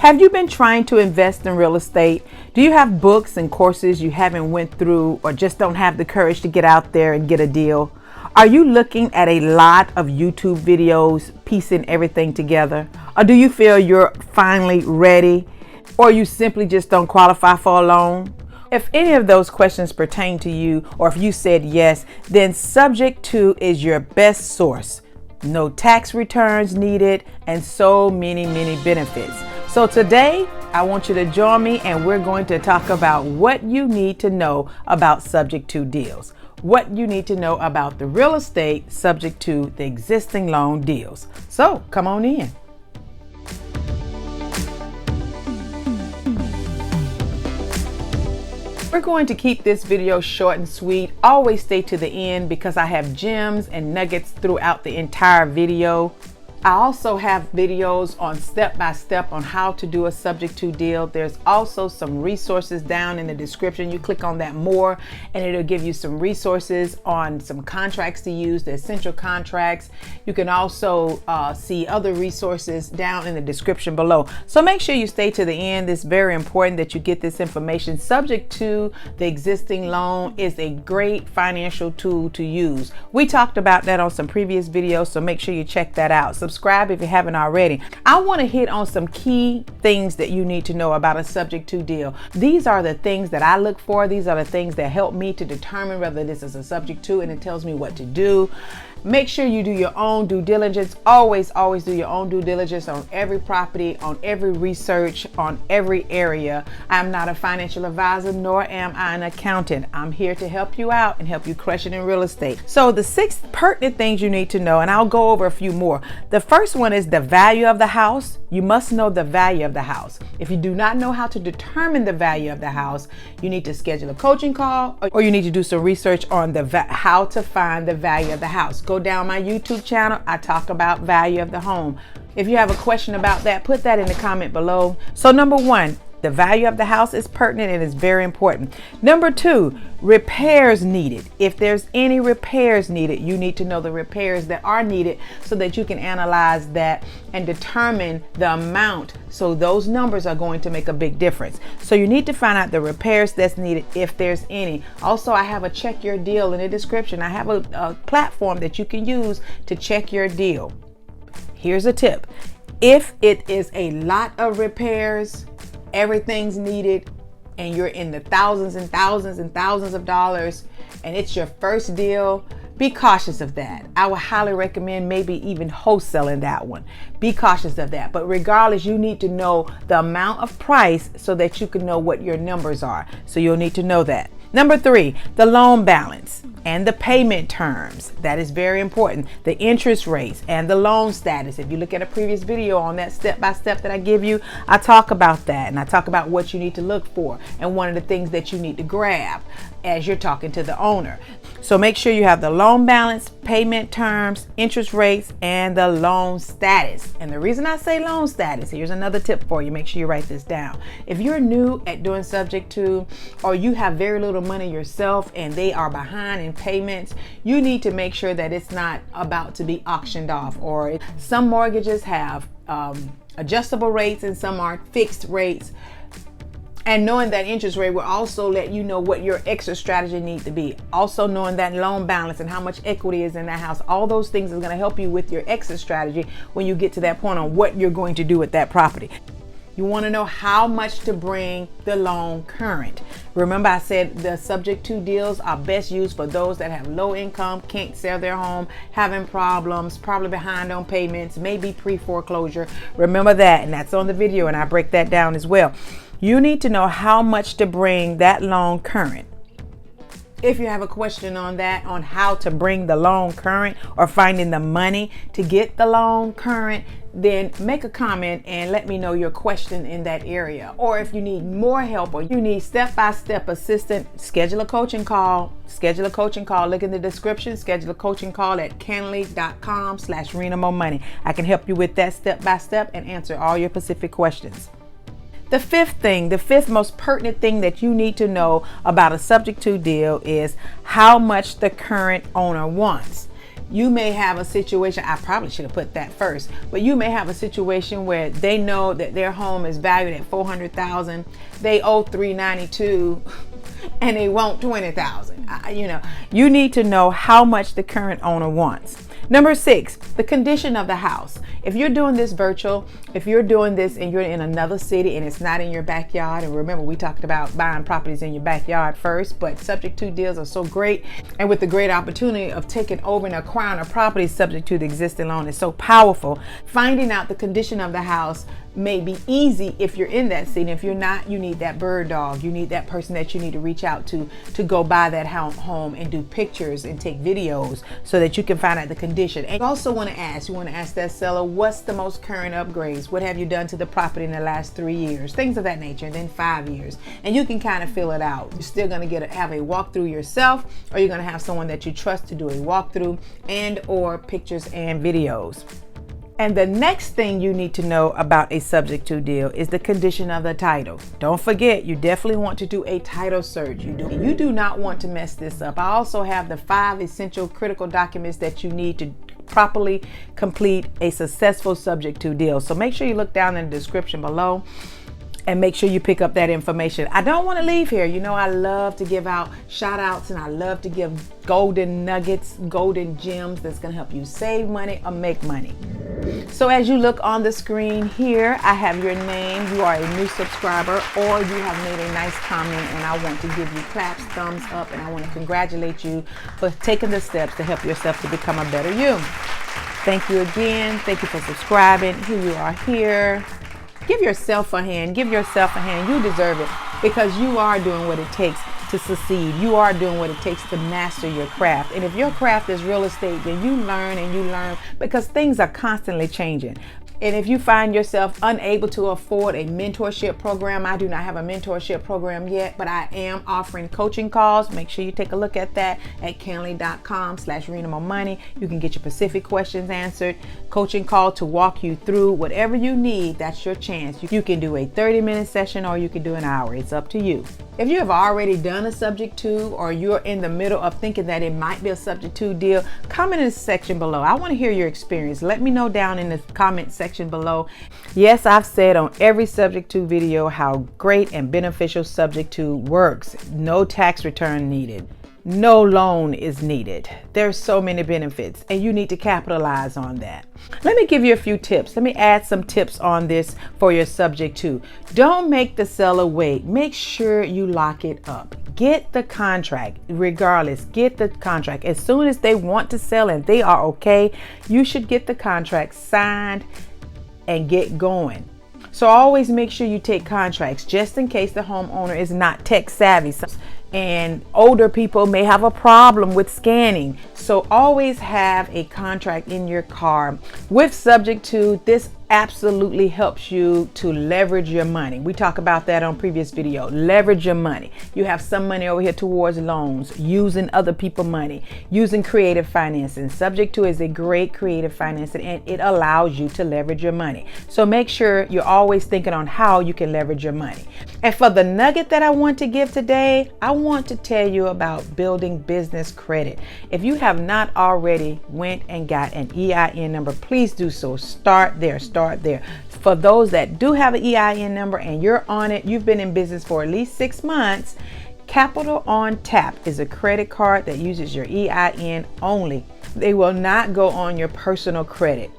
Have you been trying to invest in real estate? Do you have books and courses you haven't went through, or just don't have the courage to get out there and get a deal? Are you looking at a lot of YouTube videos, piecing everything together? Or do you feel you're finally ready? Or you simply just don't qualify for a loan? If any of those questions pertain to you, or if you said yes, then Subject To is your best source. No tax returns needed, and so many benefits. So today, I want you to join me, and we're going to talk about what you need to know about Subject To deals. What you need to know about the real estate subject to the existing loan deals. So come on in. We're going to keep this video short and sweet. Always stay to the end because I have gems and nuggets throughout the entire video. I also have videos on step-by-step on how to do a subject to deal. There's also some resources down in the description. You click on that more and it'll give you some resources on some contracts to use, the essential contracts. You can also see other resources down in the description below. So make sure you stay to the end. It's very important that you get this information. Subject to the existing loan is a great financial tool to use. We talked about that on some previous videos, so make sure you check that out. Subscribe if you haven't already. I want to hit on some key things that you need to know about a subject to deal. These are the things that I look for. These are the things that help me to determine whether this is a subject to, and it tells me what to do. Make sure you do your own due diligence. Always do your own due diligence on every property, on every research, on every area. I'm not a financial advisor, nor am I an accountant. I'm here to help you out and help you crush it in real estate. So the 6 pertinent things you need to know, and I'll go over a few more. The first one is the value of the house. You must know the value of the house. If you do not know how to determine the value of the house, you need to schedule a coaching call, or you need to do some research on how to find the value of the house. Go down my YouTube channel. I talk about value of the home. If you have a question about that, put that in the comment below. So number 1, the value of the house is pertinent and is very important. Number 2, repairs needed. If there's any repairs needed, you need to know the repairs that are needed so that you can analyze that and determine the amount. So those numbers are going to make a big difference. So you need to find out the repairs that's needed, if there's any. Also, I have a check your deal in the description. I have a platform that you can use to check your deal. Here's a tip. If it is a lot of repairs, everything's needed, and you're in the thousands and thousands of dollars, and it's your first deal, be cautious of that. I would highly recommend maybe even wholesaling that one. Be cautious of that. But regardless, you need to know the amount of price so that you can know what your numbers are. So you'll need to know that. Number 3, the loan balance and the payment terms. That is very important. The interest rates and the loan status. If you look at a previous video on that step-by-step that I give you, I talk about that, and I talk about what you need to look for and one of the things that you need to grab as you're talking to the owner. So make sure you have the loan balance, payment terms, interest rates, and the loan status. And the reason I say loan status, here's another tip for you. Make sure you write this down. If you're new at doing subject to, or you have very little money yourself and they are behind in payments, you need to make sure that it's not about to be auctioned off. Or some mortgages have adjustable rates and some are fixed rates. And knowing that interest rate will also let you know what your exit strategy needs to be. Also knowing that loan balance and how much equity is in that house. All those things is going to help you with your exit strategy when you get to that point on what you're going to do with that property. You want to know how much to bring the loan current. Remember, I said the subject to deals are best used for those that have low income, can't sell their home, having problems, probably behind on payments, maybe pre-foreclosure. Remember that, and that's on the video, and I break that down as well. You need to know how much to bring that loan current. If you have a question on that, on how to bring the loan current or finding the money to get the loan current, then make a comment and let me know your question in that area. Or if you need more help or you need step-by-step assistance, schedule a coaching call. Schedule a coaching call. Look in the description. Schedule a coaching call at canley.com/Rena MoMoney. I can help you with that step-by-step and answer all your specific questions. The 5th thing, the 5th most pertinent thing that you need to know about a subject to deal is how much the current owner wants. You may have a situation, I probably should have put that first, but you may have a situation where they know that their home is valued at $400,000, they owe $392, and they want $20,000. You know, you need to know how much the current owner wants. Number 6, the condition of the house. If you're doing this virtual, if you're doing this and you're in another city and it's not in your backyard, and remember we talked about buying properties in your backyard first, but subject to deals are so great, and with the great opportunity of taking over and acquiring a property subject to the existing loan is so powerful. Finding out the condition of the house may be easy if you're in that city. If you're not, you need that bird dog. You need that person that you need to reach out to go buy that home and do pictures and take videos so that you can find out the condition. And you also want to ask that seller, what's the most current upgrades? What have you done to the property in the last 3 years? Things of that nature, and then 5 years. And you can kind of fill it out. You're still going to have a walkthrough yourself, or you're going to have someone that you trust to do a walkthrough and or pictures and videos. And the next thing you need to know about a subject to deal is the condition of the title. Don't forget, you definitely want to do a title search. You do not want to mess this up. I also have the 5 essential critical documents that you need to properly complete a successful subject to deal. So make sure you look down in the description below and make sure you pick up that information. I don't want to leave here. You know, I love to give out shout outs, and I love to give golden nuggets, golden gems that's going to help you save money or make money. So as you look on the screen here, I have your name. You are a new subscriber, or you have made a nice comment, and I want to give you claps, thumbs up, and I want to congratulate you for taking the steps to help yourself to become a better you. Thank you again. Thank you for subscribing. Here you are here. Give yourself a hand. Give yourself a hand. You deserve it, because you are doing what it takes to succeed. You are doing what it takes to master your craft. And if your craft is real estate, then you learn and you learn, because things are constantly changing. And if you find yourself unable to afford a mentorship program, I do not have a mentorship program yet, but I am offering coaching calls. Make sure you take a look at that at Canly.com/Rena MoMoney. You can get your specific questions answered. Coaching call to walk you through whatever you need. That's your chance. You can do a 30-minute session, or you can do an hour. It's up to you. If you have already done a subject to, or you're in the middle of thinking that it might be a subject to deal, comment in the section below. I want to hear your experience. Let me know down in the comment section below. Yes, I've said on every subject to video how great and beneficial subject to works. No tax return needed. No loan is needed. There's so many benefits, and you need to capitalize on that. Let me give you a few tips. Let me add some tips on this for your subject to. Don't make the seller wait. Make sure you lock it up. Get the contract. Regardless, get the contract. As soon as they want to sell and they are okay, you should get the contract signed and get going. So always make sure you take contracts, just in case the homeowner is not tech savvy. And older people may have a problem with scanning. So always have a contract in your car with subject to. This absolutely helps you to leverage your money. We talk about that on previous video. Leverage your money. You have some money over here towards loans, using other people's money, using creative financing. Subject to is a great creative financing, and it allows you to leverage your money. So make sure you're always thinking on how you can leverage your money. And for the nugget that I want to give today, I want to tell you about building business credit. If you have not already went and got an EIN number, please do so. Start there. For those that do have an EIN number and you're on it, you've been in business for at least 6 months, Capital on Tap is a credit card that uses your EIN only. They will not go on your personal credit.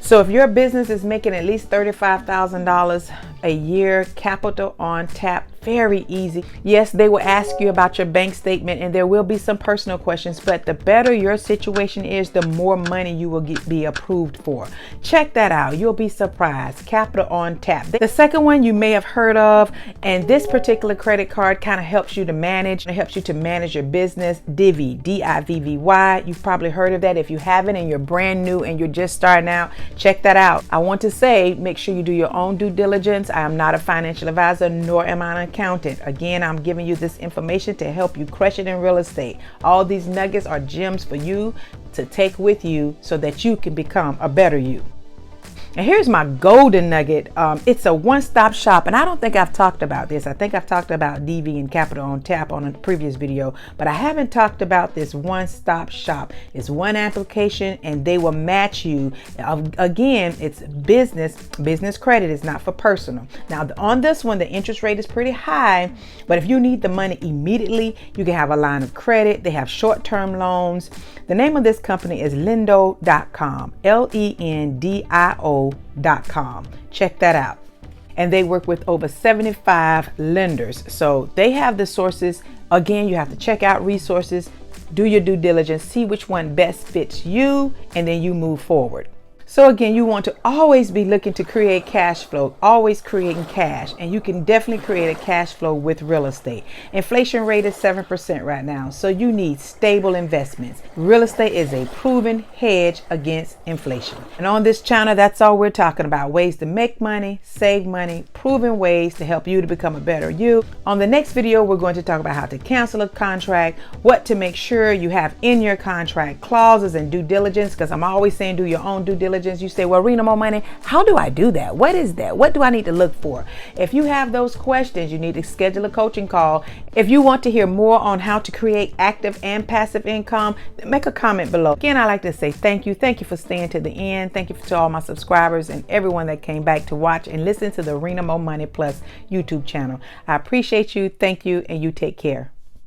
So if your business is making at least $35,000 a year, Capital on Tap, very easy. Yes, they will ask you about your bank statement, and there will be some personal questions, but the better your situation is, the more money you will be approved for. Check that out. You'll be surprised. Capital on Tap. The second one you may have heard of, and this particular credit card kind of helps you to manage. It helps you to manage your business. Divvy, D-I-V-V-Y. You've probably heard of that. If you haven't and you're brand new and you're just starting out, check that out. I want to say, make sure you do your own due diligence. I am not a financial advisor, nor am I an accountant. Again, I'm giving you this information to help you crush it in real estate. All these nuggets are gems for you to take with you so that you can become a better you. And here's my golden nugget. It's a one-stop shop, and I don't think I've talked about this. I think I've talked about DV and Capital on Tap on a previous video, but I haven't talked about this one-stop shop. It's one application, and they will match you. Again, it's business credit. It's not for personal. Now, on this one, the interest rate is pretty high, but if you need the money immediately, you can have a line of credit. They have short-term loans. The name of this company is lendo.com, LENDIO.com. Check that out. And they work with over 75 lenders. So they have the sources. Again, you have to check out resources, do your due diligence, see which one best fits you, and then you move forward. So again, you want to always be looking to create cash flow, always creating cash, and you can definitely create a cash flow with real estate. Inflation rate is 7% right now, so you need stable investments. Real estate is a proven hedge against inflation. And on this channel, that's all we're talking about: ways to make money, save money, proven ways to help you to become a better you. On the next video, we're going to talk about how to cancel a contract, what to make sure you have in your contract, clauses and due diligence, because I'm always saying do your own due diligence. You say, well, Rena MoMoney, how do I do that? What is that? What do I need to look for? If you have those questions, you need to schedule a coaching call. If you want to hear more on how to create active and passive income, make a comment below. Again, I like to say thank you. Thank you for staying to the end. Thank you to all my subscribers and everyone that came back to watch and listen to the Rena MoMoney Plus YouTube channel. I appreciate you. Thank you, and you take care.